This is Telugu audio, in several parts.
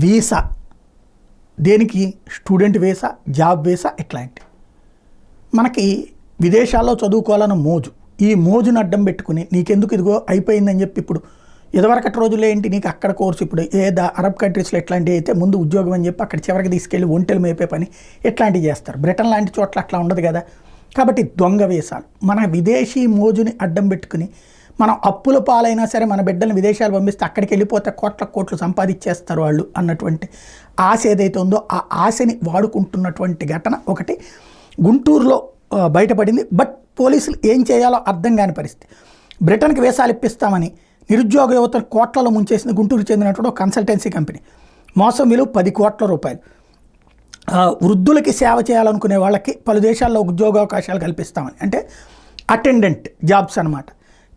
వీసా దేనికి? స్టూడెంట్ వీసా, జాబ్ వీసా, ఇట్లాంటి మనకి విదేశాల్లో చదువుకోవాలన్న మోజు. ఈ మోజును అడ్డం పెట్టుకుని నీకెందుకు ఇదిగో అయిపోయిందని చెప్పి ఇప్పుడు ఇదివరకటి రోజుల్లో ఏంటి నీకు అక్కడ కోర్సు, ఇప్పుడు అరబ్ కంట్రీస్లో ఎట్లాంటివి అయితే ముందు ఉద్యోగం అని చెప్పి అక్కడ చివరికి తీసుకెళ్ళి ఒంటెలు మేపే పని ఇట్లాంటివి చేస్తారు. బ్రిటన్ లాంటి చోట్ల అట్లా ఉండదు కదా. కాబట్టి దొంగ వేషాలు మన విదేశీ మోజుని అడ్డం పెట్టుకుని మనం అప్పుల పాలైనా సరే మన బిడ్డలను విదేశాలు పంపిస్తే అక్కడికి వెళ్ళిపోతే కోట్లు సంపాదించేస్తారు వాళ్ళు అన్నటువంటి ఆశ ఏదైతే ఉందో ఆ ఆశని వాడుకుంటున్నటువంటి ఘటన ఒకటి గుంటూరులో బయటపడింది. బట్ పోలీసులు ఏం చేయాలో అర్థం కాని పరిస్థితి. బ్రిటన్కి వీసాలు ఇప్పిస్తామని నిరుద్యోగ యువతను కోట్లలో ముంచేసింది గుంటూరుకు చెందినటువంటి ఒక కన్సల్టెన్సీ కంపెనీ. మోసం విలువ 10 కోట్ల రూపాయలు. వృద్ధులకి సేవ చేయాలనుకునే వాళ్ళకి పలు దేశాల్లో ఉద్యోగావకాశాలు కల్పిస్తామని, అంటే అటెండెంట్ జాబ్స్ అనమాట,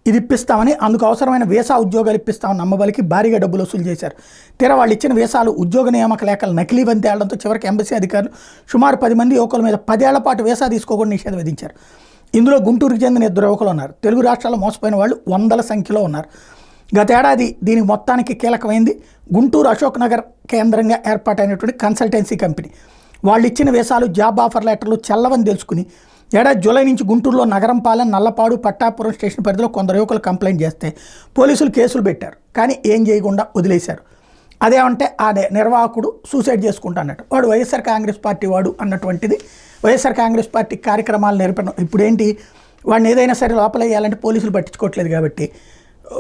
ఇది ఇప్పిస్తామని, అందుకు అవసరమైన వీసా ఉద్యోగాలు ఇప్పిస్తామని నమ్మబలికి భారీగా డబ్బులు వసూలు చేశారు. తీరా వాళ్ళు ఇచ్చిన వీసాలు ఉద్యోగ నియామక లేఖలు నకిలీవని తేలడంతో చివరికి ఎంబసీ అధికారులు సుమారు 10 మంది యువకుల మీద 10 ఏళ్ల పాటు వీసా తీసుకోకుండా నిషేధం విధించారు. ఇందులో గుంటూరుకు చెందిన 2 యువకులు ఉన్నారు. తెలుగు రాష్ట్రాల్లో మోసపోయిన వాళ్ళు వందల సంఖ్యలో ఉన్నారు. గతేడాది దీనికి మొత్తానికి కీలకమైంది గుంటూరు అశోక్ నగర్ కేంద్రంగా ఏర్పాటైనటువంటి కన్సల్టెన్సీ కంపెనీ. వాళ్ళు ఇచ్చిన వీసాలు, జాబ్ ఆఫర్ లెటర్లు చెల్లవని తెలుసుకుని ఏడాది జూలై నుంచి గుంటూరులో నగరంపాలెం, నల్లపాడు, పట్టాపురం స్టేషన్ పరిధిలో కొందరు యువకులు కంప్లైంట్ చేస్తే పోలీసులు కేసులు పెట్టారు. కానీ ఏం చేయకుండా వదిలేశారు. అదేమంటే ఆ నిర్వాహకుడు సూసైడ్ చేసుకుంటా అన్నట్టు, వాడు వైఎస్ఆర్ కాంగ్రెస్ పార్టీ వాడు అన్నటువంటిది వైఎస్ఆర్ కాంగ్రెస్ పార్టీ కార్యక్రమాలు నేర్పడం. ఇప్పుడేంటి వాడిని ఏదైనా సరే లోపలేయాలంటే పోలీసులు పట్టించుకోవట్లేదు కాబట్టి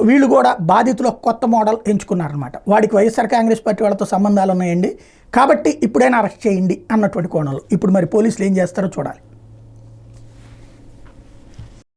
వీళ్ళు కూడా బాధితులు కొత్త మోడల్ ఎంచుకున్నారనమాట. వాడికి వైఎస్ఆర్ కాంగ్రెస్ పార్టీ వాళ్ళతో సంబంధాలు ఉన్నాయండి కాబట్టి ఇప్పుడైనా అరెస్ట్ చేయండి అన్నటువంటి కోణంలో. ఇప్పుడు మరి పోలీసులు ఏం చేస్తారో చూడాలి.